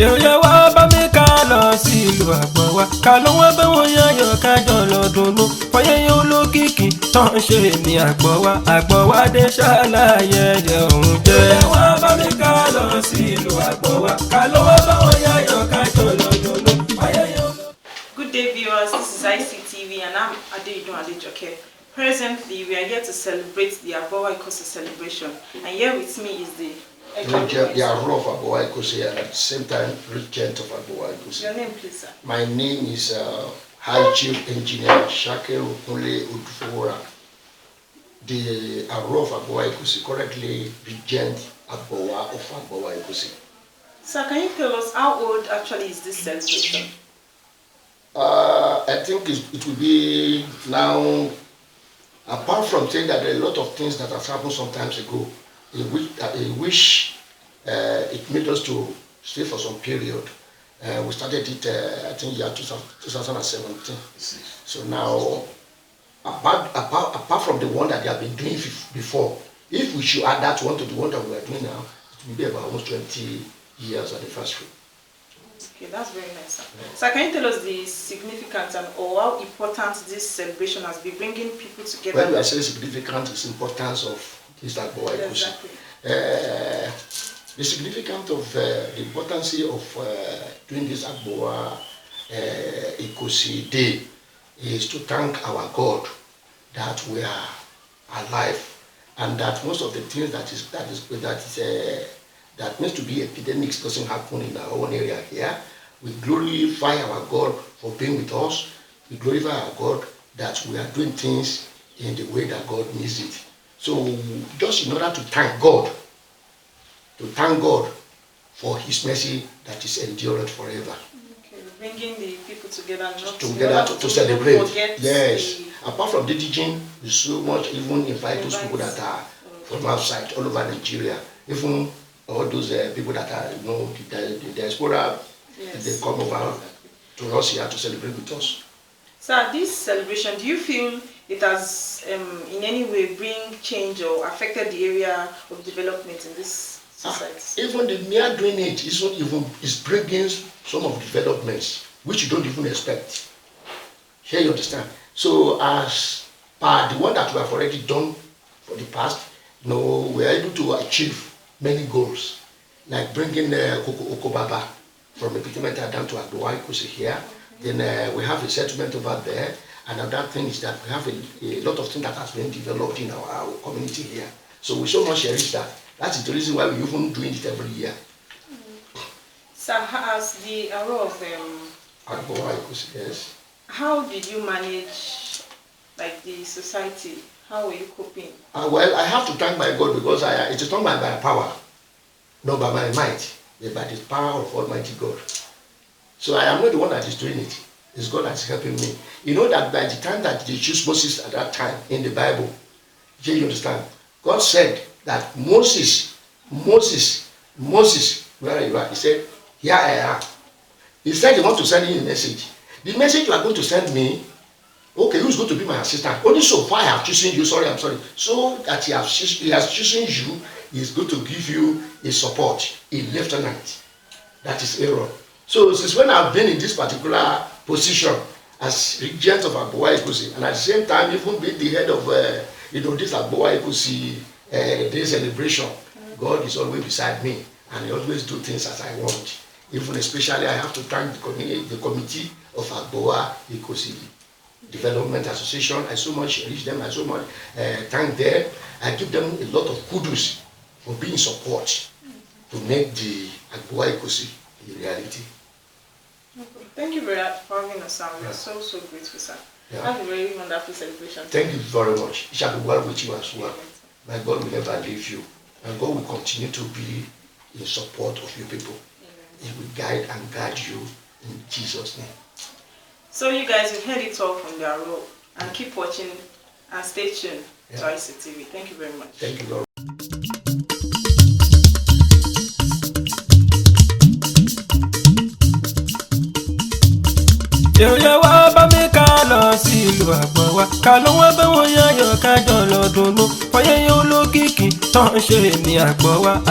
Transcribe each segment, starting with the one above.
èrè wá bá mi ká lọ sí ìlú àgbọ̀n wa ká ló wá bá wọn yáyọ̀ kájọ lọ́dúnnú fọyẹ́yẹ́ olókìkí tán ṣe ní àgbọ̀n wa dé ṣàlàyé ẹ̀jẹ̀ òun jẹ́. èrè wá bá mi ká lọ sí ìlú àgbọ̀n wa ká ló wá bá wọn yáyọ̀ kájọ lọ́dúnnú fọyẹ́yẹ́ olókìkí. Good day, viewers. This is ICTV and I'm Adeidun Adejoke. Presently, we are here to celebrate the Agbowa Ikosi celebration, and here with me is the Aro of Agbowa Ikosi, and at the same time, regent of Agbowa Ikosi. Your name, please, sir. My name is High Chief Engineer Shakiru Okunle Odufowora, the Aro of Agbowa Ikosi, currently regent Agbowa of Agbowa Ikosi. Sir, can you tell us how old actually is this celebration? I think it will be now. Apart from saying that there are a lot of things that have happened some times ago, in which it made us to stay for some period. We started it, I think, year 2017. So now, apart from the one that they have been doing before, if we should add that one to the one that we are doing now, it will be about almost 20 years anniversary. Okay, that's very nice, sir. Yeah. So can you tell us the significance and or how important this celebration has been bringing people together? When we are saying significant, it's importance of this Agbowa Ikosi. Exactly. The significance of the importance of doing this Agbowa Ikosi Day is to thank our God that we are alive, and that most of the things that needs to be epidemics doesn't happen in our own area here. We glorify our God for being with us. We glorify our God that we are doing things in the way that God needs it. So just in order to thank God for His mercy that is endured forever. Okay, bringing the people together, to celebrate. Yes. Apart from the teaching, we so much even invite those people that are from outside, all over Nigeria, even all those people that are, the diaspora, yes, they come over to us here to celebrate with us. So this celebration, do you feel it has in any way bring change or affected the area of development in this society? Even the mere doing it is bringing some of the developments which you don't even expect. Here you understand. So as per the one that we have already done for the past, we are able to achieve many goals, like bringing Okobaba from Epitimeta down to Agbowa Ikosi here. Then we have a settlement over there. And another thing is that we have a lot of things that has been developed in our community here. So we so much cherish that. That is the reason why we even doing it every year. So as the Aro of Agbowa Ikosi, yes. How did you manage the society? How were you coping? Well, I have to thank my God because it is not by my power, not by my might, but by the power of Almighty God. So I am not the one that is doing it. It's God that is helping me. You know that by the time that they choose Moses at that time in the Bible, you understand? God said that Moses, where you are, he said, here I am. He said he wants to send you a message. The message you are going to send me, okay, who's going to be my assistant? Only so far I have chosen you, I'm sorry. So that he has chosen you, he is going to give you a support, a lieutenant. That is Aaron. So since when I've been in this particular position as regent of Agbowa Ikosi, and at the same time even being the head of this Agbowa Ikosi day celebration, God is always beside me, and He always do things as I want. Even especially I have to thank the committee of Agbowa Ikosi Development Association. I so much cherish them. I so much thank them. I give them a lot of kudos for being support to make the Agbowa Ikosi a reality. Thank you very much for having us, sir. We are so grateful, sir. Yeah. Have a very wonderful celebration. Thank you very much. It shall be well with you as well. My God will never leave you, and God will continue to be in support of you people. He will guide and guide you in Jesus' name. So you guys, you've heard it all from the Aro, and keep watching and stay tuned to ICTV. Thank you very much. Thank you very much. èrè wá bá mi ká lọ sí ìlú àgbọ̀n wa ká ló wá bá wọn yáyọ̀ kájọ lọ́dúnnú fọyẹ́yẹ́ olókìkí tán ṣe ní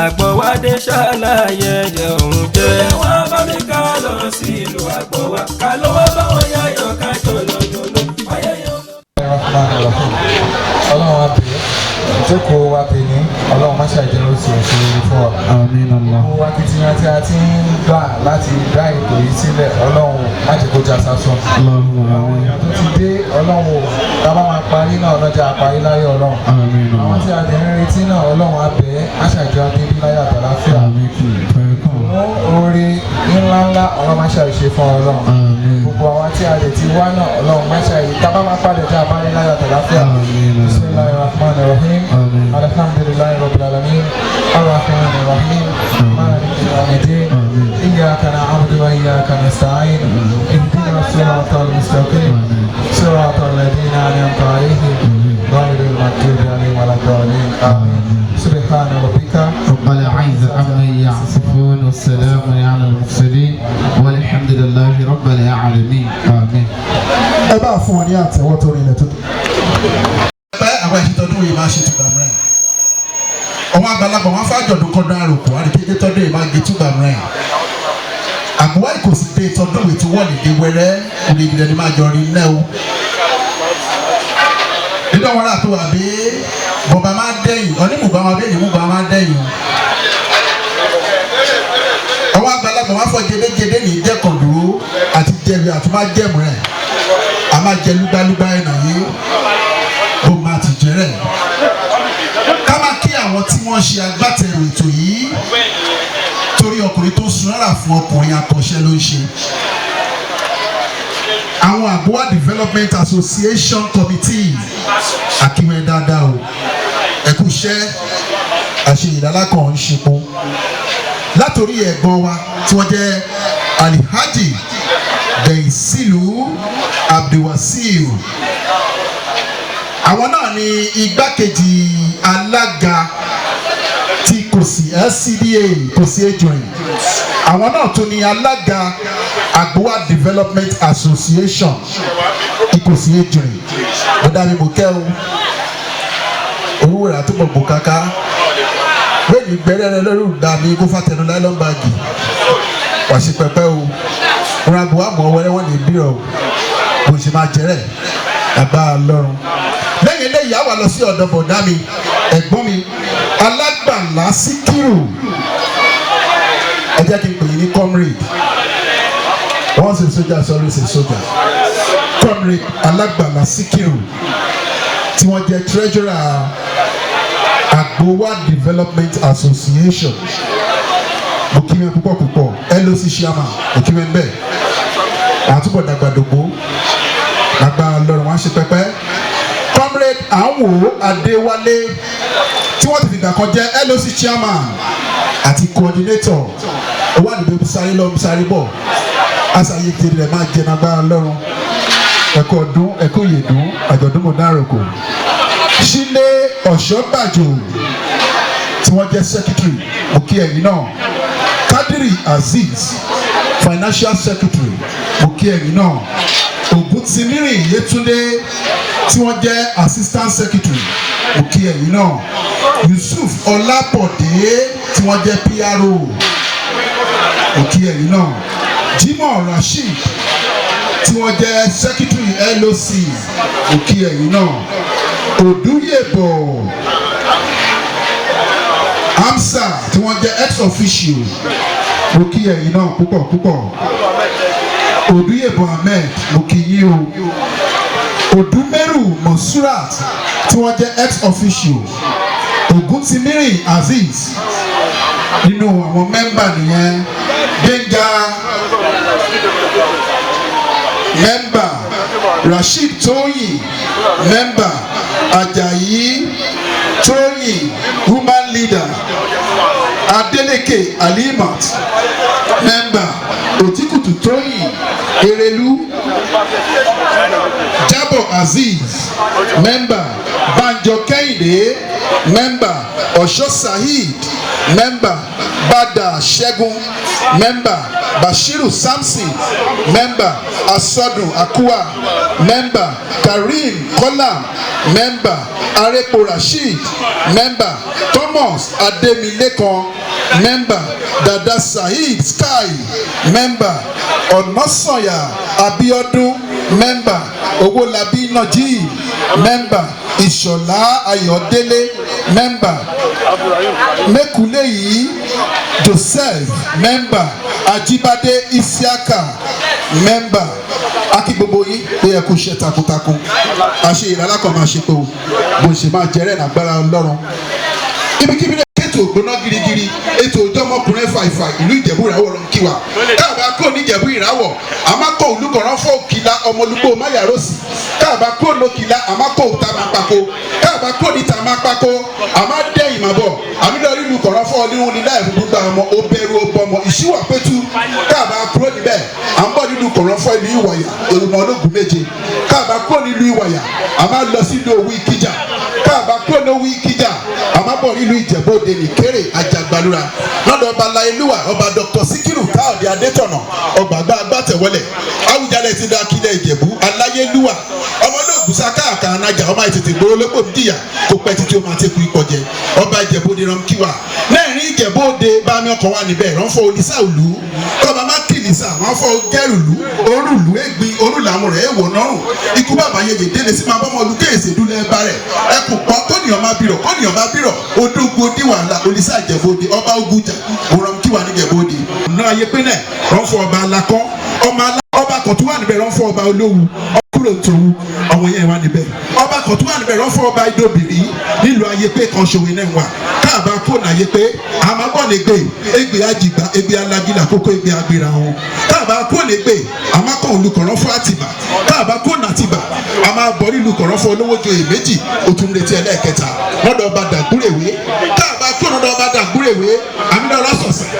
Àgbọ̀wádé ṣàlàyé ẹ̀jẹ̀ òun jẹ́. ẹ wá bá mi ká lọ sí ìlú Àgbọ̀wá ká ló wá bá wọn yáyọ̀ ká jọ lọ́dún ló ayẹyẹ. Ọlọ́run wa bẹ̀ ìjókòó wa bẹ̀ ní Ọlọ́run má ṣàjẹ́ ó sì òṣèré fún wa. Àmín Allah. Gbogbo akitiyan tí a ti ń gbà láti dá ètò yìí sílẹ̀ Ọlọ́run má jẹ́ kó já sásán. Àwọn èèyàn tó ti dé Ọlọ́run tábà máa parí náà lọ́jà parí láyé Ọlọ́run. Àwọn tí a dẹ̀ ń retí náà Ọlọ́run á bẹ̀ á ṣàjẹ́ adébí láyé àtàláfíà. Oore ńláńlá Ọlọ́run má ṣàṣe fún Ọlọ́run. Gbogbo àwọn tí a lè ti wá náà Ọlọ́run má ṣàyè tábà máa padà já parí láyé àtàláfíà. Bismillahir Rahmanir Rahim. Alhamdulillahi Rabbil Alamin. Ar-Rahmanir Rahim. Maliki yawmiddin. Iyyaka na'budu wa iyyaka nasta'in. Ihdinas siratal mustaqim. Siratal ladzina an'amta 'alaihim ghayril maghdubi 'alaihim waladdallin. Amin. Subhana rabbika رب العزة عما يصفون والسلام على المرسلين والحمد لله رب العالمين آمين. ẹ bá fún ọ ní àtẹ́wọ́ tó rinlẹ̀ tó. pẹ́ àwọn ìṣètọ́dún yìí máa ṣe tùgbà mìíràn ọmọ àgbàlagbà wọn fàjọdún kọ́dún àròkọ àdìkéde tọ́dún yìí máa gé tùgbà mìíràn àbúwá ìkòsí dé tọdún ètò wọ́ọ̀lì dé wẹ́rẹ́ òde ìdílé ni máa jọ rí náà o dídá wọn rà tó wà bí bọ̀bá máa dẹ́yìn onímùbá wọn bẹ́ẹ̀ ni mùbá máa dẹ́yìn ọmọ àgbàlagbà wọn fọ jẹdẹjẹdẹ ní ìjẹkàn dúró àti jẹbi àtúmọ̀ jẹmu rẹ̀ a máa jẹ lúgbálúgbá ẹ̀ nà yé bó máa ti jẹrẹ ká máa kí àwọn tí wọ́n ṣe agbátẹrù ètò yìí torí ọkùnrin tó sun rárá fún ọkùnrin akọ́ṣẹ́ ló ń ṣe àwọn Àgbọ̀wá Development Association Committee akíwẹ́ dáadáa o ẹ̀kú iṣẹ́ àṣeyìdálákàn ń ṣepo látòrí ẹ̀gbọ́n wa tí wọ́n jẹ́ Alhaji Dẹ̀yìnsílù Abdulwasiu àwọn náà ni igbákejì alága tí kò sí LCDA kò sí ejoin àwọn náà tún ni alága Àgbọ̀wá Development Association ìkòsí ejoin bọ́dàbí mo kẹ́ o orúwò rẹ̀ àtúbọ̀ bò káká lẹ́yìn gbẹ́rẹ́ rẹ lórí ìdààmú kó fàtẹnu nylon báàgì wàṣí pẹpẹ o wọn Àgbọ̀wá mọ̀ wẹ́rẹ́ wọ́n lè bí ọ bó ṣe máa jẹ́rẹ̀ àgbà lọ́rùn lẹ́yìn eléyìí àwa lọ sí ọ̀dọ̀ bọ̀dá mi ẹ̀gbọ́n mi Alágbàlá Síkírù ẹ jẹ́ kí n pè yín ní comrade wọ́n ṣe sójà sọ́rí ṣe sójà comrade Alágbàlá Síkírù tí wọ́n jẹ́ treasurer Àgbọ̀wá Development Association mo kí wọn púpọ̀ púpọ̀ LOC chairman mo kí wọn bẹ́ẹ̀ àtúbọ̀ dàgbàdògbò lágbà lọ́rùn wọn ṣe pẹ́pẹ́ comrade Àwò Adéwálé tí wọ́n ti fìgbà kan jẹ́ LOC chairman àti coordinator owó àdìbò sáré lọ sáré bọ̀ àṣàyè kiri rẹ̀ máa jẹ́ lágbà lọ́rùn ẹ̀kọ́ ọdún ẹ̀kọ́ ìyèdún àjọ̀dún mọ̀dáròkò Sílé Ọ̀ṣọ́bàjò tí wọ́n jẹ́ secretary òkè ẹ̀yìn náà Kadiri Azeez financial secretary òkè ẹ̀yìn náà Ògúntìmírìn Yétúndé tí wọ́n jẹ́ assistant secretary òkè ẹ̀yìn náà Yusuf Ọlábọ̀dé tí wọ́n jẹ́ PRO òkè ẹ̀yìn náà Jimoh Rasheed tí wọ́n jẹ́ secretary LOC òkè ẹ̀yìn náà Odúyèbọ̀ Amsa tí wọ́n jẹ́ ex officio òkè ẹ̀yìn náà púpọ̀ púpọ̀ Odúyèbọ̀ Ahmed òkè yìí o Odúmẹ́rù Monsurat tí wọ́n jẹ́ ex officio Ògúntìmírìn Azeez nínú àwọn mẹ́mbà nìyẹn Gbénga mẹ́mbà Rasheed Tóyìn mẹ́mbà Ajayi Tóyìn woman leader Adeleke Alimat mẹ́mbà Òtíkùtù Tóyìn Erelu Jábọ̀ Azeez mẹ́mbà Banjo Kẹ́hìndé member Osho Saheed, member Bada Shegun, member Bashiru Samson, member Asodun Akua, member Karim Kolam, member Arepo Rashid, member Thomas Ademilekan, member Dada Saheed Sky, member Onosanya Abiodun, member Owolabi Najib, member Ishola Ayodele, member Mekuleyi Joseph, member Ajibade Isiaka, member Akiboboyi bóyá kó ṣe takuntakun àṣe ìrànlákọ̀ máa ṣe pé o bó ṣe máa jẹ́rẹ́ nàgbára Ọlọ́run ibikíbi náà ètò ògbóná girigiri ètò òjọ́mọkùnrin fàìfà ìlú Ìjẹ̀bú Ìràwọ̀ ló ń kí wa káàbà kúrò ní Ìjẹ̀bú Ìràwọ̀ àmàkò olùkọ̀rọ̀ fọ́ òkìlá ọmọlúgbò máyàrósì káàbà kúrò lókìlá àmàkò tàmápàkó káàbà kúrò ní tàmápàkó àmàdé ìmàbọ̀ àmìlọ́rí olùkọ̀rọ̀ fọ́ ọlẹ́hùn nílá ìfúgbà ọmọ obẹ̀rù ọbọmọ ìṣíwà pẹ̀tù káàbà kúrò níbẹ̀ à ń bọ̀ nínú kọ̀rọ̀ fọ́ ìlú Ìwàyà èrùmọ̀ ológun méje káàbà kúrò nílùú Ìwàyà àmà lọ sí ìlú Òwu Ìkìjà káàbà kúrò ní Òwu Ìkìjà àmà bọ̀ nílùú Ìjẹ̀bú Òde nìkéré àjàgbàlúra lọ́dọ̀ ọba Láyélúwà ọba Dr. Síkírù Káyọ̀dé Adétọ̀nà ọgbàgbà agbátẹ̀wọlẹ̀ Awùjalẹ̀ ti dá kílẹ̀ Ìjẹ̀bú Aláyélúwà ọmọlóògùn sákàkà anájà ọmọ ìtètè gbòòrò lópò nídìyà kó pẹ́ títí ó máa tẹ́kù ìkọjẹ ọba Ìjẹ̀bú Òde rán kíwà lẹ́rìn Ìjẹ̀bú Òde bámi ọkọ̀ wà níbẹ̀ ránfọ́ olísà òlú kọ́ba má kìlísà wọ́n fọ́ gẹ́rùlú orùlú ẹ̀gbin orùlàmù rẹ̀ èèwọ̀ nọ́rùn ikú bàbá yẹyẹ délé sí máa bọ́ ọmọ olùkẹ́ èsèdúlẹ̀ ẹ̀bá rẹ̀ ẹkùn pọ́ kọ́nìyàn má bírọ̀ odógo díwàlà olísà Ìjẹ̀bú Òde ọba Ògúnjà òràn kíwà ní Ìjẹ̀bú Òde ọ̀nà ayé pé náà ránfọ́ ọba alakọ́ ọba kan tó wà níbẹ̀ ránfọ́ ọba olówù kúrò tòun àwọn yẹn wà níbẹ̀ ọba kan tó wà níbẹ̀ ránfọ́ ọba Ìdòbìrí nílùú ayé pé kan ṣòwò náà wà káàbà kó nàyé pé àmàbọ̀ lè gbé egbe àjìgbà egbe alágídà kókó egbe agbèrè àwọn káàbà kó lè gbé àmàkọ̀ olùkọ̀rọ̀ fún àtìbà káàbà kó nàtìbà àmàbọ̀ nílùkọ̀rọ̀ fún olówó joyè méjì òtún retí ẹlẹ́ẹ̀kẹta lọ́dọ̀ ọba Dàgbúrèwé káàbà kó lọ́dọ̀ ọba Dàgbúrèwé àmìlọ́lá sọ̀sẹ̀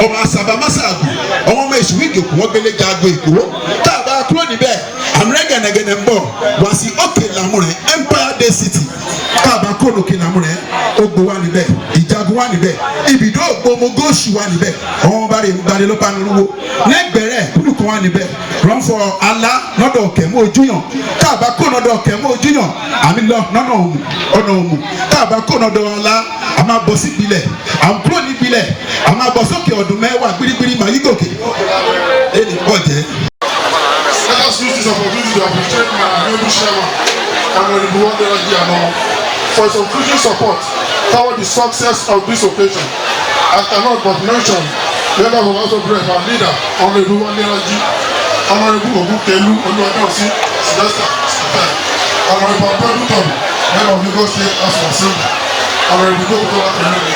ọmọ àṣàbà másàgù ọmọ èṣù wíìgì wọ́n gbélé jago Èkó káàbà kúrò níbẹ̀ àmìrẹ́gẹ̀nẹ̀gẹ̀nẹ̀ ń bọ̀ wá sí Òkè Làmúrẹ̀ Empire Day City káàbà kó lókè Làmúrẹ̀ Ògbó wà níbẹ̀ Ìjagun wà níbẹ̀ ibùdó Ògbómọgóṣù wà níbẹ̀ ọmọ bá rè ń gbalẹ̀ ló bá ní olúwo lẹ́gbẹ̀rẹ̀ kúlùkù wà níbẹ̀ ránfọ́ alá lọ́dọ̀ Ọ̀kẹ́mú Ojúyàn káàbà kó lọ́dọ̀ Ọ̀kẹ́mú Ojúyàn àmì lọ ọ̀nà òmù káàbà kó lọ́dọ̀ alá a máa bọ̀ sí ìbílẹ̀ à ń kúrò ní ìbílẹ̀ a máa bọ̀ sókè ọdún mẹ́wàá gbirigbiri màá yí gòkè ẹnì pọ̀ jẹ́. Let us use this opportunity to appreciate my honorable chairman, Honorable Wandera Giano, for his unflinching support toward the success of this occasion. I cannot but mention member of House of Rep and leader, Honorable Wandera G, Honorable Ogukelu Oluwadosi Sylvester Stephen, Honorable Abdul member of Lagos State House of Assembly, Honorable Gokola Kenene,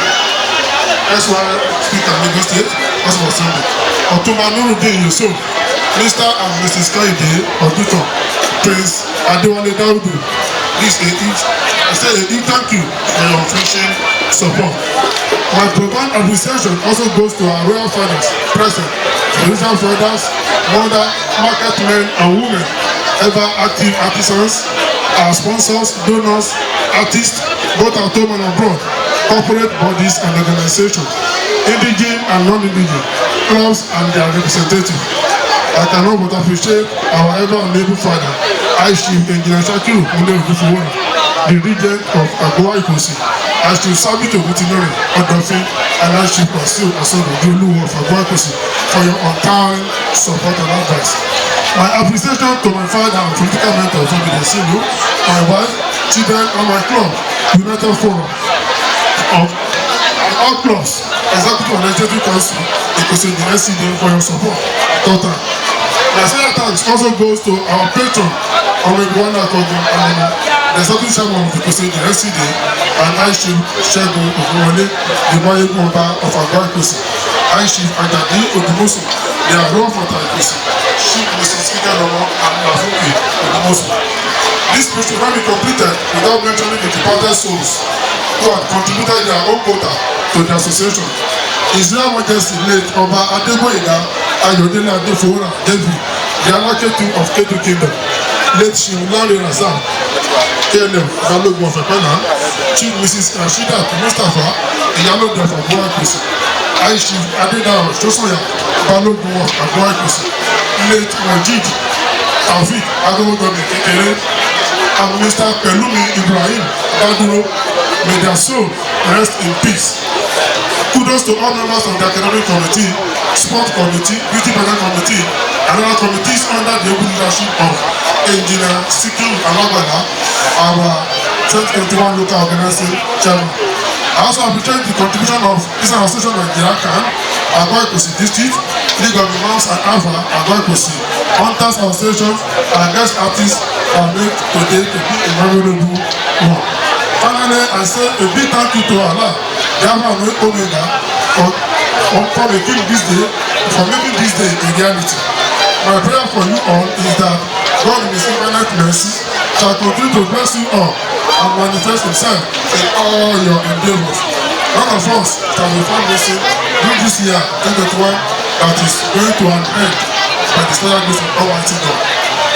SY Speaker Lagos State House of Assembly, Ọ̀túnba Nurudeen Yusuf, Mr. and Mrs. Kaide Oduto, Prince Adewale Daudu, this I say a big thank you for your unflinching support. My profound appreciation also goes to our royal fathers present, traditional fathers, mother, market men and women, ever active artisans, our sponsors, donors, artists, both at home and abroad, corporate bodies and organizations, indigene and non-indigene, clubs and their representatives. I cannot but appreciate our ever honorable father, Aishim Engineer Shakiru Munde-Odufuwa, the regent of Agbowa Ikosi, Aishim Sabitu Butinore Odofin, and Aishim Kwasil Asodo Oluwo of Agbowa Ikosi for your untiring support and advice. My appreciation to my father and political mentor, Family Silu, my wife, children, and my club, United Forum of all clubs, Executive and Legislative Council, Ikosi the SCD for your support. Total. My special thanks also goes to our patron, Honorable Wanda Kogun Amina, the Executive Chairman of Ikosi the SCD, and Aishim Shegun Ogunwole, the Mayegun Oba of Agbowa Ikosi, Aishim Ajadi Odumosu, the Aro Fata Ikosi, Chief Mrs. Kikanomo and Mafuki Odumosu. This speech will not be completed without mentioning the departed souls who have contributed their own quota to the association. His Royal Majesty late Oba Adeboyega Ayodele Adefowora David, the Alaketu of Ketu Kingdom, late Shiulari Razak, ALM Balógun of Ẹ̀pẹ́nà, Chief Mrs. Rasheedat Mustapha Ìyálóde of Agbowa Ìpèsè, High Chief Adédáyọ̀ Sósànyà Balógun of Agbowa Ìpèsè, late Mojeed Taofeek Agbowógbọ̀mí Kékeré, and Mr. Pelumi Ibrahim Baduro. May their soul rest in peace. Kudos to all members of the academic committee, sport committee, beauty pageant committee, and other committees under the able leadership of Engineer Sikiru Alagbala, our 2021 local organizing chairman. I also appreciate the contribution of Eastern Association of Nigeria CAN, Agbowa Ìpèsè District, League of Imams and Alpha, Agbowa Ìpèsè, Hunters Association, and guest artists are made today to be a memorable one. Finally, I say a big thank you to Allah, the Alpha and Omega, for making this day a reality. My prayer for you all is that God in His infinite mercy shall continue to bless you all and manifest Himself in all your endeavors. None of us shall be found missing during this year 2021 that is going to an end by the special grace of Almighty God.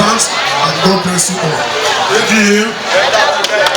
Thanks and God bless you all. AGM.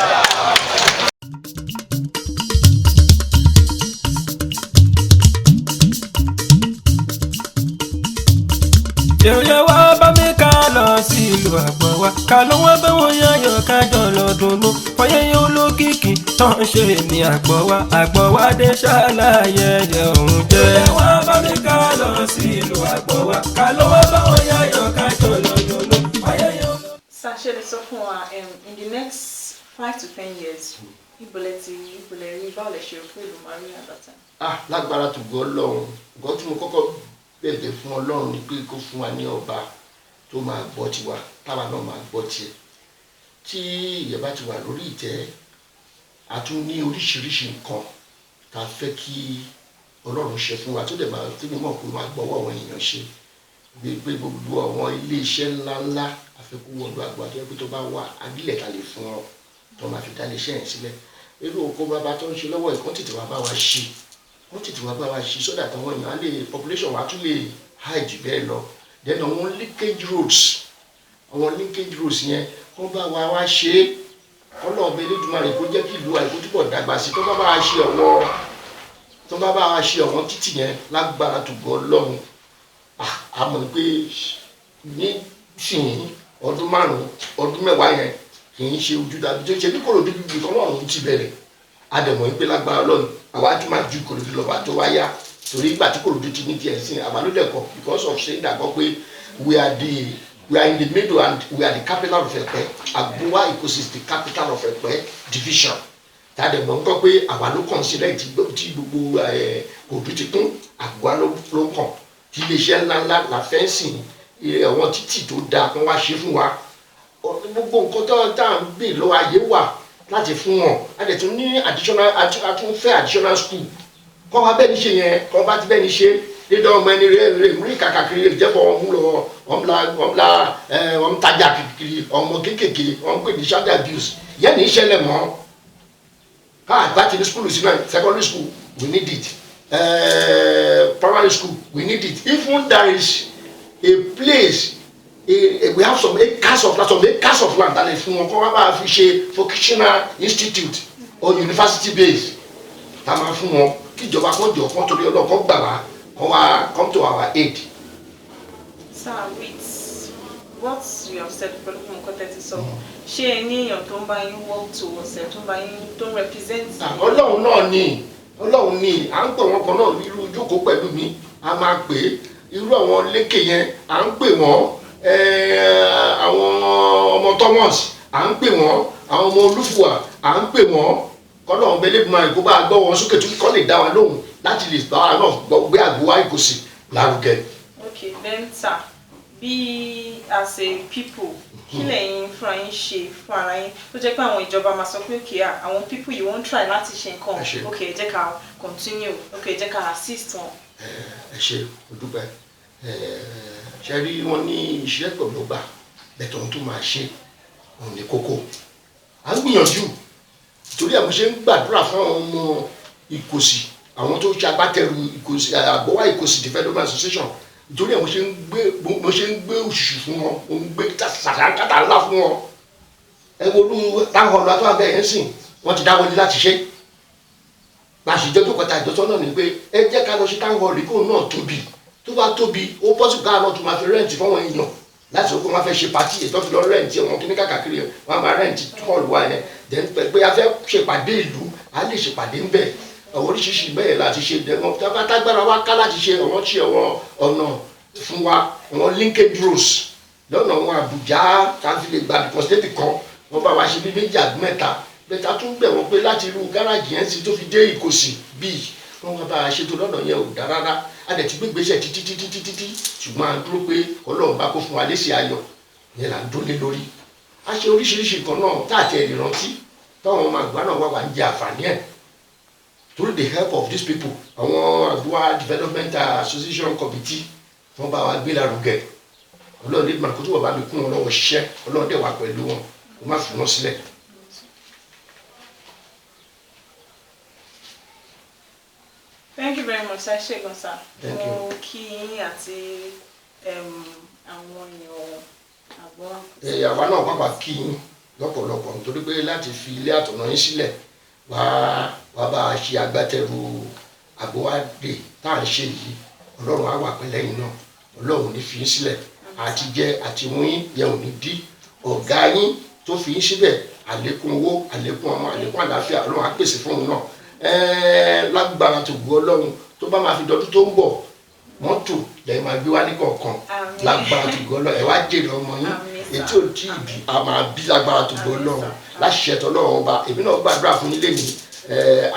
èrè wá bá mi ká lọ sí ìlú Àgbọ̀wá ká ló wá bá wọn yáyọ̀ kájọ lọ dùnnú fọyẹ́yẹ́ olókìkí tán ṣe ní Àgbọ̀wá Àgbọ̀wá dé ṣàlàyé ẹ̀yẹ òun jẹ́. èrè wá bá mi ká lọ sí ìlú Àgbọ̀wá ká ló wá bá wọn yáyọ̀ kájọ lọ dùnnú fọyẹ́yẹ́ olókìkí. Sasha, let's talk more. In the next 5 to 10 years, ìbọ̀lẹ̀ rí báwo lè ṣe fún ìlú Mari at that time. Lágbára tó gbọ́ Ọlọ́run nǹkan tí mo kọ́kọ́ bẹ̀bẹ̀ fún Ọlọ́run ni pé kó fún wa ní ọba tó máa gbọ́ tiwa táwa náà máa gbọ́ tiẹ̀. Tí ìyẹn bá ti wà lórí ìtẹ́ a tún ní oríṣiríṣi nǹkan tá a fẹ́ kí Ọlọ́run ṣe fún wa tó dẹ̀ máa tí mo mọ̀ pé máa gbọ́wọ́ àwọn èèyàn ṣe gbé gbogbo àwọn ilé iṣẹ́ ńláńlá àfẹ́kù wọ̀lú Àgbọ̀wá tó yẹ pé tó bá wà agbílẹ̀ ta lè fún ọ tó máa fi dá ilé iṣẹ́ yẹn sílẹ̀. Irú oko bàbá tó ń ṣe lọ́wọ́ ìkọ́ tètè wá bá wa ṣe wọ́n tètè wá bá wa ṣe sódà táwọn èèyàn á lè population wa tún lè high jù bẹ́ẹ̀ lọ then àwọn linkage roads yẹn wọ́n bá wa ṣe é ọlọ́ọ̀bẹ Elédùmarè kó jẹ́ kí ìlú àìkú túbọ̀ dàgbà sí tó bá bá wa ṣe ọ̀wọ́n títì yẹn lágbára tó gbọ́ Ọlọ́run àmọ́ pé nísìnyí ọdún 5 ọdún 10 yẹn kì í ṣe ojú dàbí tó ṣe bí Kòròdú bíbí kan náà ti bẹ̀rẹ̀ àdẹ̀mọ̀ pé lágbára Ọlọ́run àwa tún máa ju Kòròdú lọ́ba tó wáyá torí ìgbà tí Kòròdú ti ní tiẹ̀ sí àbálòdẹ̀kọ̀ because of saying that gbọ́ pé we are in the middle and we are the capital of Ẹ̀pẹ́. Àgbọ̀wá Ìkòsí is the capital of Ẹ̀pẹ́ division tàdẹ̀mọ̀ ń gbọ́ pé àwa ló kàn sílẹ̀ tí gbogbo Kòròdú ti kún Àgbọ̀wá ló kàn tí iléeṣẹ́ ńláńlá la fẹ́ǹsì àwọn títì tó dáa kán wá ṣe fún wa gbogbo nǹkan tó tá à ń gbé lọ́wọ́ ayé wà láti fún wọn a dẹ̀ tún ní additional school kọ́ wa bẹ́ẹ̀ ni ṣe yẹn kọ́ bá ti bẹ́ẹ̀ ni ṣe dídán ọmọ ẹni rẹ̀ múrí kàkàkiri jẹ́pọ̀ wọn mú lọ wọn tajà kiri ọmọ kéékèèké wọn pè ní child abuse yẹn ní ìṣẹ̀lẹ̀ mọ́ káà bá ti ní school sí náà secondary school we need it primary school we need it even there is a place we have some acres of land that is fún wọn kọ́ wá bá fi ṣe vocational institute or university base tá a máa fún wọn kí ìjọba kan jọ kan torí ọlọ́kọ́ gbà wá kan wá come to our aid. Sir, with what you have said pẹ̀lú nǹkan tẹ́tí sọ ṣé ẹ ní èèyàn tó ń bá yín work towards ẹ tó ń bá yín tó ń represent. Ọlọ́run náà ni à ń pè wọ́n kan náà irú ìjókòó pẹ̀lú mi a máa pè é irú àwọn lékè yẹn à ń pè wọ́n àwọn ọmọ Thomas à ń pè wọ́n àwọn ọmọ Olúfùwà à ń pè wọ́n kọ́nà ọ̀bẹ Elédùmarè kó bá gbọ́ wọn sókè tó kọ́ lè dá wa lóhùn láti lè bá wa náà gbé Àgbọ̀wá Ìkòsí lárugẹ. Okay, then sir, bí as a people kí lẹ́yìn fúnra yín ṣe fún ara yín tó jẹ́ pé àwọn ìjọba máa sọ pé okay àwọn people yìí wọ́n try láti ṣe nǹkan okay ẹ jẹ́ ká continue okay ẹ jẹ́ ká assist wọn. ẹ ṣe o dúpẹ́ ṣe rí wọn ní iṣẹ́ pẹ̀lú ọgbà bẹ̀tọ̀ tó máa ṣe òun ní kókó à ń gbìyànjú torí àwọn ṣe ń gbàdúrà fún àwọn ọmọ Ìkòsí àwọn tó ṣe agbátẹrù Ìkòsí Àgbọ̀wá Ìkòsí Development Association nítorí àwọn ṣe ń gbé òṣùṣù fún wọn òun gbé sàkátà ńlá fún wọn ẹ wo olú táwọn ọ̀nà àtúwà bẹ́ẹ̀ yẹn sìn wọ́n ti dáwọ́lé láti ṣe láṣìjọ́ tó kọta ìjọsọ́ náà ni pé ẹ jẹ́ ká lọ sí táwọn ọ̀rẹ́ kóun náà tóbi tó bá tóbi ó pọ́sù káà náà tó máa fi rẹ́ǹtì fáwọn èèyàn láti sọ pé wọ́n fẹ́ ṣe pàtí ètò ìlọ rẹ́ǹtì wọn kíní kàkàkiri wọn máa rẹ́ǹtì hall wa yẹn then pé a fẹ́ ṣèpàdé ìlú a lè ṣèpàdé ńbẹ̀ àwọn oríṣiríṣi bẹ́ẹ̀ láti ṣe dẹ́gbọ́n tágbára wa ká láti ṣe àwọn tí àwọn ọ̀nà fún wa àwọn linkage roads lọ́nà àwọn Àbújá káfí lè gba bìkọ́sítẹ́tì kan wọ́n bá wa ṣe bí méjì àbí mẹ́ta bẹ́ta tún bẹ̀ wọ́n pé láti irú gáràjì yẹn sì tó fi dé Ìkòsì bíi wọ́n wá bá a ṣètò lọ́nà yẹn ò dá rárá a dẹ̀ ti gbé gbèsè títí ṣùgbọ́n à ń dúró pé Ọlọ́run bá kó fún wa léṣe ayọ̀ yẹn là ń dólé lórí a ṣe oríṣiríṣi nǹkan náà tá àti ẹ̀rì rántí táwọn ọmọ àgbà náà wà ń jẹ àǹfààní ẹ̀ through the help of these people àwọn Àgbọ̀wá Development Association Committee wọ́n bá wa gbé lárugẹ Ọlọ́run ní ìgbà kó tó wà bá mi kún wọn lọ́wọ́ ṣiṣẹ́ Ọlọ́run dẹ̀ wà pẹ̀lú wọn kó má fi wọn sílẹ̀. Thank you very much, sir. Ṣégun sir. Mo kí yín àti àwọn èèyàn Àgbọ̀wá. Àwa náà pàpà kí yín lọ́pọ̀lọpọ̀ nítorí pé láti fi ilé àtọ̀nà yín sílẹ̀ wá bá a ṣe agbátẹrù Àgbọ̀wá Day tá à ń ṣe yìí Ọlọ́run á wà pẹ̀lẹ́ yín náà Ọlọ́run ní fi yín sílẹ̀ àti jẹ àti mú yín yẹn ò ní dí ọ̀gá yín tó fi yín síbẹ̀ àlékún owó àlékún ọmọ àlékún àlàáfíà Ọlọ́run á pèsè fún òun náà lágbára tó gbọ́ Ọlọ́run tó bá máa fi dọdún tó ń bọ̀ mọ́tò lẹ́yìn máa gbé wá ní kọ̀ọ̀kan lágbára tó gbọ́ Ọlọ́run ẹ wá jèrè ọmọ yín ètò òtí ìbí a máa bí lágbára tó gbọ́ Ọlọ́run láṣẹ tọ́lọ́run ọba èmi náà gbàdúrà fún yín lẹ́nu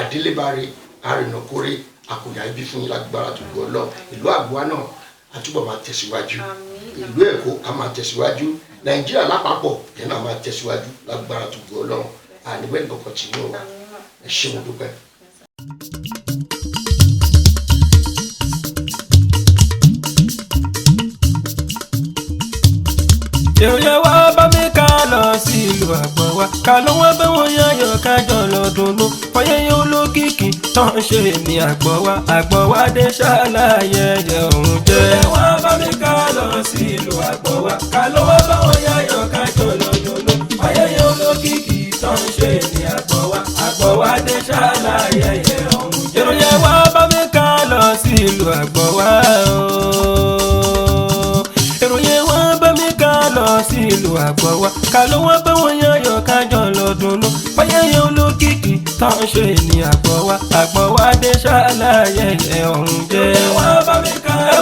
adélébáre arìnàkórè àkùnà ibi fún yín lágbára tó gbọ́ Ọlọ́run ìlú Àgbọ̀wá náà a túbọ̀ máa tẹ̀síwájú ìlú Èkó a máa tẹ̀síwájú Nàìjíríà lápapọ̀ yẹn náà máa tẹ̀síwájú lágbára tó gbọ́ Ọlọ́run àníwẹ̀ nǹkan tì ní o ẹ ṣé mo dúpẹ́. Èròyìn wa bá mi ká lọ sí ìlú Àgbọ̀wá ká ló wá bẹ́ wọ́n yáyọ̀ kájọ lọ́dúnú fọyẹ́yẹ́ olókìkí tó ń ṣe ní Àgbọ̀wá Àgbọ̀wá Day ṣàlàyé ọ̀hún jẹ́. Èròyìn wa bá mi ká lọ sí ìlú Àgbọ̀wá ká ló wá bẹ́ wọ́n yáyọ̀ kájọ lọ́dúnú fọyẹ́yẹ́ olókìkí tó ń ṣe ní Àgbọ̀wá Àgbọ̀wá Day ṣàlàyé ọ̀hún jẹ́. Èròyìn wa bá mi ká lọ sí ìlú Àgbọ̀wá sí ìlú Àgbọ̀wá ká ló wá bẹ́ wọ́n yáyọ̀ kájọ lọ́dúnú fọyẹ́yẹ́ olókìkí tó ń ṣe ní Àgbọ̀wá Àgbọ̀wá Day ṣàlàyé ọ̀hún jẹ́. Ẹ̀wọ̀n bá mi ká lọ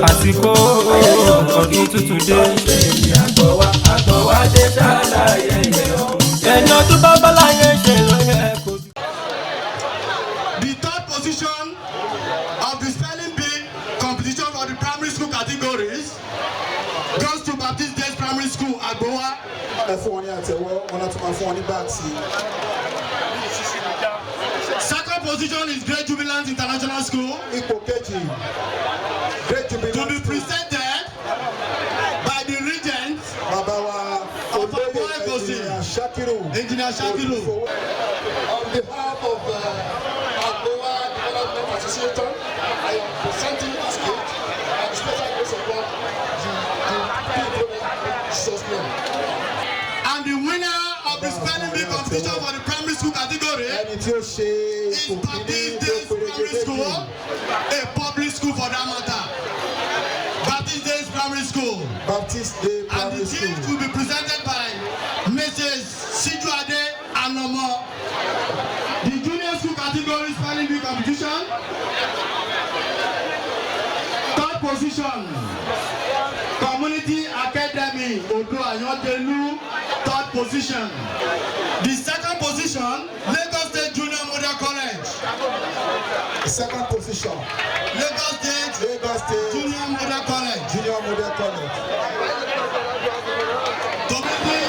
àsìkò ọdún tuntun dé. Àgbọ̀wá Day ṣàlàyé ọ̀hún jẹ́. ẹni ọdún bàbá láyé ṣe ló yẹ kó. The third position of the spelling bee competition for the primary school categories goes to Baptist Day Primary School Àgbọ̀wá. ẹ fún wọn ní àtẹ́wọ́ wọn láti máa fún wọn ní báàtì. Second position is Great Jubilant International School. ipò kejì Great Jubilant. To be presented by the regent bàbá wa Àgbọ̀wá Ìkòsì Engineer Shakiru. On behalf of Àgbọ̀wá Development Association, I am presenting this gift and special grace of God to people in Jesus' name. And the winner of the spelling bee competition for the primary school category ẹni tí ó ṣe is Baptist Day Primary School, a public school for that matter. Baptist Day Primary School. Baptist Day And Primary the School. gift will be presented by Mrs. Sijuade Anomo. The junior school category spelling bee competition. Third position, Community Academy Odo Ayodelu. Third position. The second position, Lagos State Junior Model College. The second position, Lagos State Junior Model College. Junior Model College. Community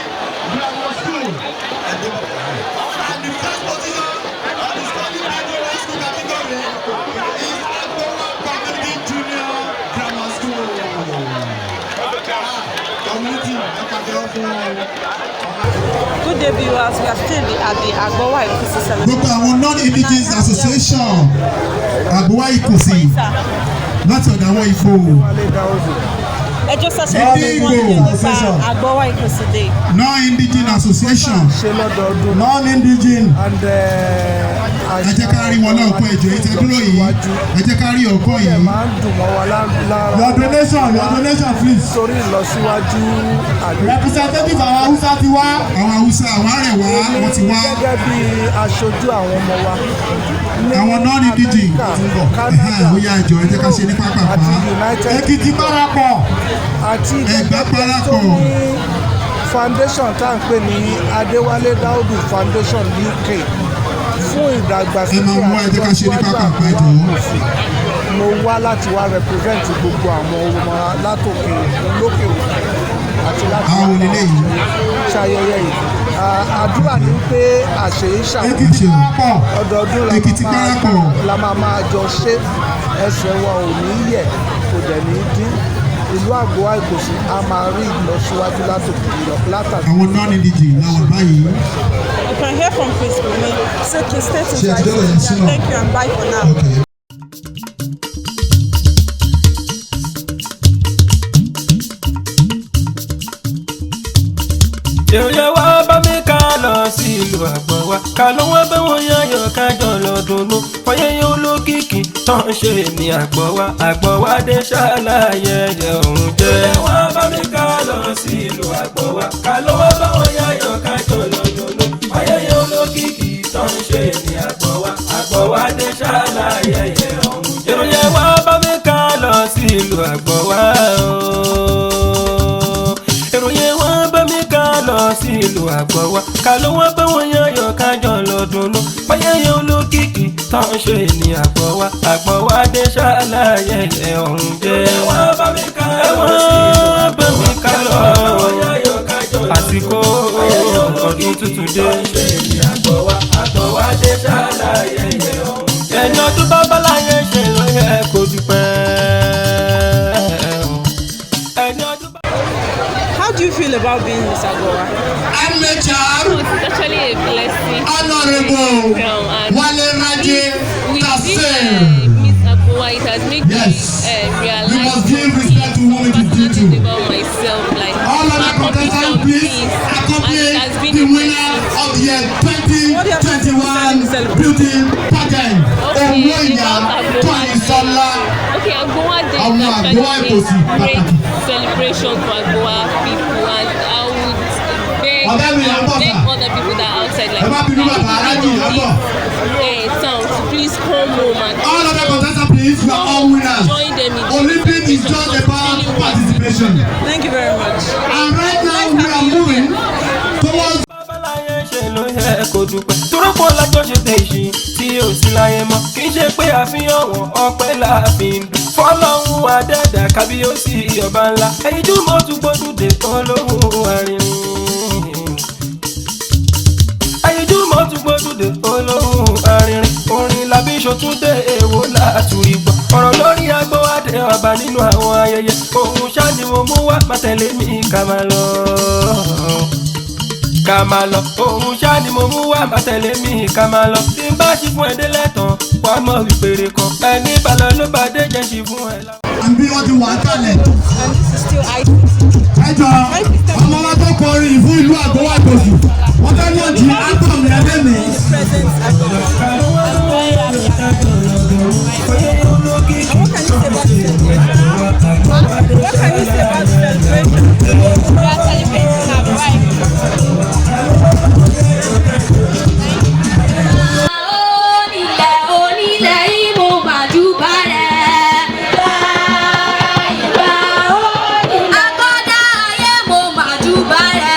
Grammar School. And the first position of the spelling bee junior school category is Àgbọ̀wá Community Junior Grammar School. Community, Good day, viewers. We are still at the Àgbọ̀wá Ìkòsì celebration. Gbogbo àwọn non-indigenous association Àgbọ̀wá Ìkòsì láti ọ̀dọ̀ àwọn Ìfò ẹjọ́ sọ́sọ́ wọn nípa Agbowa Ikoside. Non-Indigene Association. ṣe lọ́dọọdún. Non-Indigene. And ẹ jẹ́ ká rí wọn náà kọ́ ẹ̀jọ̀ yìí tẹ́ dúró yìí ẹ jẹ́ ká rí ọkọ yìí. máa ń dùn mọ́ wa lára. your donation please. sórí ìlọsíwájú àgbẹ̀. representative àwọn Haúsá ti wá. àwọn Haúsá àwọn Arẹwà wọ́n ti wá. gẹ́gẹ́ bí aṣojú àwọn ọmọ wa. àwọn non-Indigene ti bọ̀ ó yá ẹjọ́ ẹ jẹ́ ká ṣe ní pápápá. Èkìtì parapọ̀. àti Ẹ̀gbá parapọ̀. foundation tá à ń pè ní Adéwálé Dáúdù Foundation UK fún ìdàgbàsókè àti ìwájú mo wá láti wá represent gbogbo àwọn ọmọ látòkè lókè àti láti ṣayẹyẹ yìí àdúrà ní pé àṣeyí ṣàkóso ọdọọdún la máa jọ ṣe ẹsẹ̀ wa ò ní yẹ̀ kò dẹ̀ ní dín ìlú Agbowa Ikoside a máa rí ìlọsíwájú látàkì. àwọn non-Indigene náà wà báyìí. You can hear from Facebook. So can stay tuned. Thank you and bye for now. Okay. èrè wá bá mi ká lọ sí ìlú Agbowa ká ló wá bá wọn yáyọ kájọ lọ dùnnú fọyẹyẹ olókìkí tán ṣe ní Agbowa dé ṣàlàyé òun jẹ. èrè wá bá mi ká lọ sí ìlú Agbowa ká ló wá bá wọn yáyọ kájọ lọ dùnnú fọyẹyẹ olókìkí tán ṣe ní Agbowa dé ṣàlàyé òun jẹ. èrè wá bá mi ká lọ sí ìlú Agbowa sí ìlú Agbowa ká ló wá bá wọn yáyọ kájọ lọ dùnnú fọyẹyẹ olókìkí tán ṣe ní Agbowa dé ṣàlàyé ọ̀hún jẹ́. ẹ̀wọ̀n bá mi ká lọ àsìkò ọdún tuntun dé. Agbowa dé ṣàlàyé ọ̀hún jẹ́. ẹni ọdún bàbá láyé ṣe ló yẹ kó dúpẹ́. How do you feel about being Miss Agbowa? I'm a child. It's actually a blessing. Honorable Wale Raji Tasser. Miss Agbowa, it has made me realize we must give respect to women to do too. About myself, like all of the contestants, please accompany the winner of the year 2021 beauty pageant. Owoya Toyisola. Okay, Agbowa Day is actually a great celebration for Agbowa people, and I would beg other people that are outside, like town, to please come home and all other contestants, please, you are all winners. Join them in Olympic is just about participation. Thank you very much. And right now we are moving towards. Túrọ́pọ̀ lájọ́ ṣe tèṣì tí ò sí láyé mọ́. Kì í ṣe pé àfihàn wọn ọpẹ́ láàfin dùn. Fọ́lọ́hún Adẹ́dà kábíyèsí ọba ńlá. Ẹyin tí mo tún gbódùn dé tán lóhùn arìnrìn. Ẹyin tí mo tún gbódùn dé tán lóhùn arìnrìn. Orin làbí ṣòtúndé èwo látùrí gbọ́. Ọ̀rọ̀ lórí Agbowa dé ọba nínú àwọn ayẹyẹ. Òun ṣáà ni mo mú wá má tẹ̀lé mi ká máa lọ. Ká máa lọ, òun ṣáà ni mo mú wá má tẹ̀lé mi ká máa lọ. Tí n bá ṣí fún ẹ délẹ̀ tán, wà á mọ̀ wípéré kan. Ẹni balọ̀ ló bá dé jẹ́ ṣí fún ẹ. Àbí wọ́n ti wà á kalẹ̀. And this is still IT. Ẹ jọ ọmọ wa tó kọrin fún ìlú Agbowa Ikoside. Wọ́n fẹ́ lọ jí ápọ̀m lẹ́lẹ́ mi. Present Agbowa. What can you say about the celebration? We are celebrating Agbowa onílẹ̀ ìmọ̀ màjúbà rẹ̀. Akọ́dá ayé mo màjúbà rẹ̀.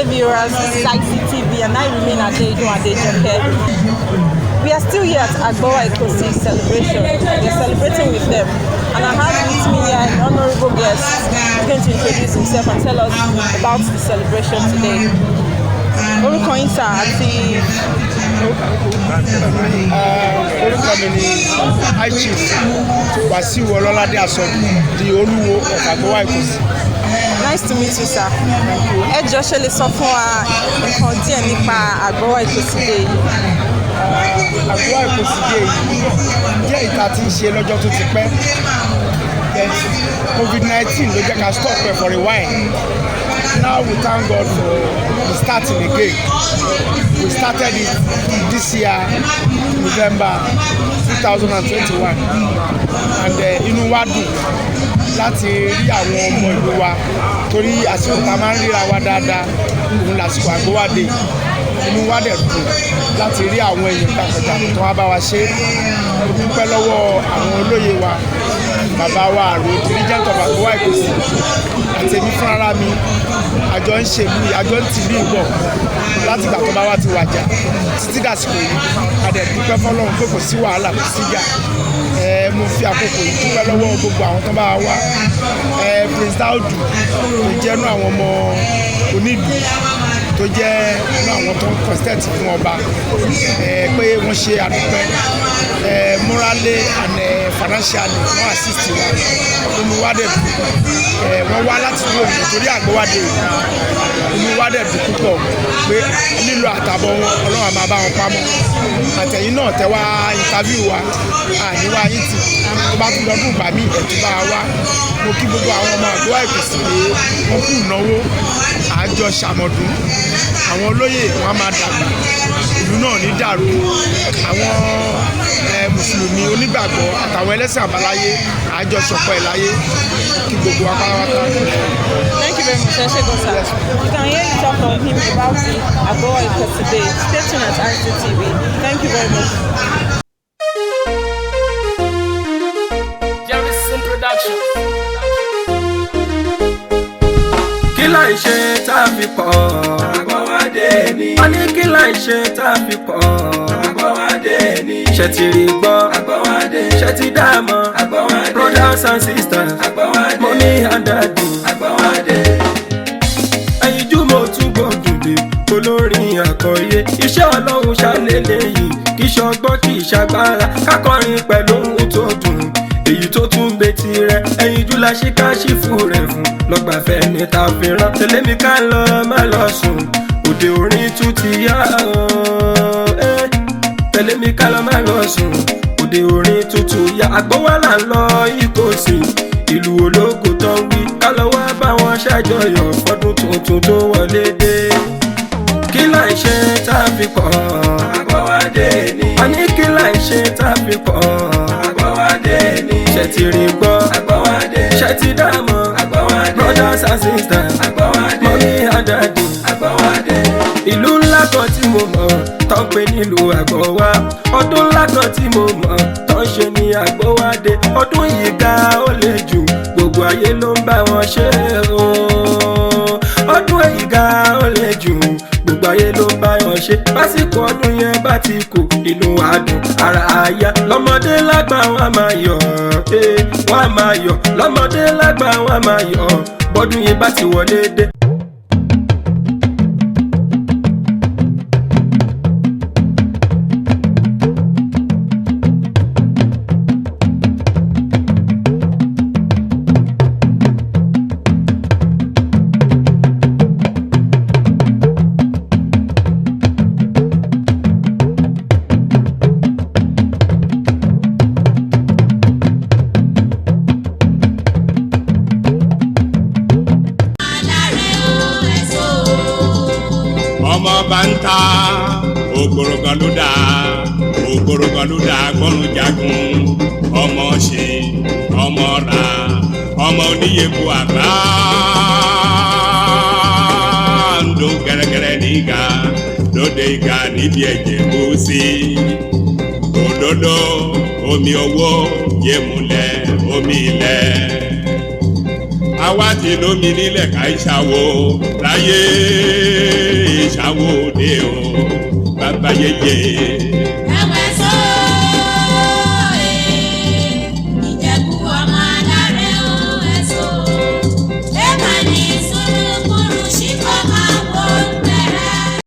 day viewers, this is ICTV and I remain Adeju Adejoke. We are still here at Agbowa Ikosi celebration. We are celebrating with them. And I have with me here an honorable guest who's going to introduce himself and tell us about the celebration today. Orúkọ yín sà àti orúkọ mi ni High Chief Wasiu Ololade Asobi di Olúwo of Agbowa Ikosi. Nice to meet you, sir. Ẹ jọ̀ọ́ ṣé lè sọ fún wa nǹkan díẹ̀ nípa Agbowa Ikosi Day yìí. Agbowa Ikosi Day yìí jẹ́ ìta tí ń ṣe lọ́jọ́ tó ti pẹ́. COVID-19 ló jẹ́ ká stop ẹ̀ for a while. Now we thank God for starting again. We started it this year, November 2021, and inú wa dùn láti rí àwọn ọmọ ìlú wa torí àsìkò tá a máa ń ríra wa dáadáa òun lásìkò Agbowa Day. Inú wa dẹ̀ dùn láti rí àwọn èèyàn takuntakun tó wá bá wa ṣe. Mo dúpẹ́ lọ́wọ́ àwọn olóyè wa, bàbá wa àrò dirigent of Agbowa Ikosi àti èmi fúnra mi àjọ ń ṣèlú àjọ ń tìlú ìbọ̀ láti ìgbà tó bá wá ti wàjà títí dàsìkò yìí a dẹ̀ dúpẹ́ fọlọ́run pé kò sí wàhálà kò síjà. Mo fi àkókò yìí dúpẹ́ lọ́wọ́ gbogbo àwọn tó bá wá Prince Daudu tó jẹ́ inú àwọn ọmọ onílù tó jẹ́ inú àwọn tó ń constant fún ọba pé wọ́n ṣe àdúpẹ́ morally and financially wọ́n assist wa olùwádẹ̀ wọ́n wá láti dúró nítorí Agbowa Day olùwádẹ̀ dùn púpọ̀ pé lílo àtàbọ̀ wọn Ọlọ́run máa bá wọn pamọ́ àtẹ̀yìn náà tẹ́ wá interview wa àníwá yín tì tó bá tún lọ́dún ìgbà míì ẹ̀tún bá wá mo kí gbogbo àwọn ọmọ Agbowa Ikosi pé wọ́n kú ìnáwó àjọ ṣàmọ̀dún àwọn olóyè wọn á máa dàgbà ìlú náà ní dàrú àwọn mùsùlùmí onígbàgbọ́ àtàwọn ẹlẹ́sìn àbáláyé àjọṣọpọ̀ ẹ̀ láyé kí gbogbo wa pátápátá. Thank you very much, Eshegun sir. You can hear you talk from him about the Agbowa Ikosi Day. Stay tuned at ICTV. Thank you very much. Jerison Production. Kí la ń ṣe tá a fi pọ̀? Agbowa Day ni. Wọ́n ní kí la ń ṣe tá a fi pọ̀? Agbowa Day ni. Ṣé ti rí gbọ́? Agbowa Day. Ṣé ti dá mọ̀? Agbowa Day. Brothers and sisters. Agbowa Day. Mommy and daddy. Agbowa Day. Ẹyin jú mo tún gbọ́dọ̀ dé olórin àkọ́yé. Iṣẹ́ Ọlọ́run ṣàlélẹ̀ yìí kì í ṣọgbọ́n kì í ṣagbára kákọrin pẹ̀lú ohun tó dùn. Èyí tó tún betí rẹ̀ ẹyin jú la ṣe ká ṣì fún rẹ̀ fún lọ́gbàfẹ́ ní ta fi rán. Tẹ̀lé mi ká lọ má lọ sùn òde orin tún ti yá tẹ̀lé mi ká lọ má lọ sùn òde orin tuntun yá. Agbowa là ń lọ Ikosi ìlú ológo tó ń wí ká lọ wá bá wọn ṣàjọyọ̀ fọdún tuntun tó wọlé dé. Kí là ń ṣe tá a fi pọ̀? Agbowa Day ni. A ní kí là ń ṣe tá a fi pọ̀? Agbowa Day ni. Ṣé ti rí gbọ́? Agbowa Day. Ṣé ti dá mọ̀? Agbowa Day. Brothers and sisters. Agbowa Day. Mommy and daddy. Agbowa Day. Ìlú ńlá kan tí mo mọ̀ tó ń pè nílùú Agbowa. Ọdún ńlá kan tí mo mọ̀ tó ń ṣe ní Agbowa Day. Ọdún yìí ga ó le jù gbogbo ayé ló ń bá wọn ṣe o. Ọdún yìí ga ó le jù gbogbo ayé ló ń bá wọn ṣe. Lásìkò ọdún yẹn bá ti kù inú àdùn ara àyà. Lọ́mọdé lágbà wọn máa yọ̀ wọ́n máa yọ̀. Lọ́mọdé lágbà wọn máa yọ̀ bọ́dún yẹn bá ti wọlé dé. banta ògbòrògbàlódà ògbòrògbàlódà gbọ́nù jagun ọmọ ṣe ọmọ ra ọmọ oníyebu àgbà ndo gẹ́rẹ́gẹ́rẹ́ níga lóde ìga níbi ẹ̀jẹ̀ kó sí òdodo omi owó yé múlẹ̀ omi ilẹ̀ àwa ti lómi nílẹ̀ ká ìṣàwó láyé ìṣàwó dé o bàbá yẹyẹ.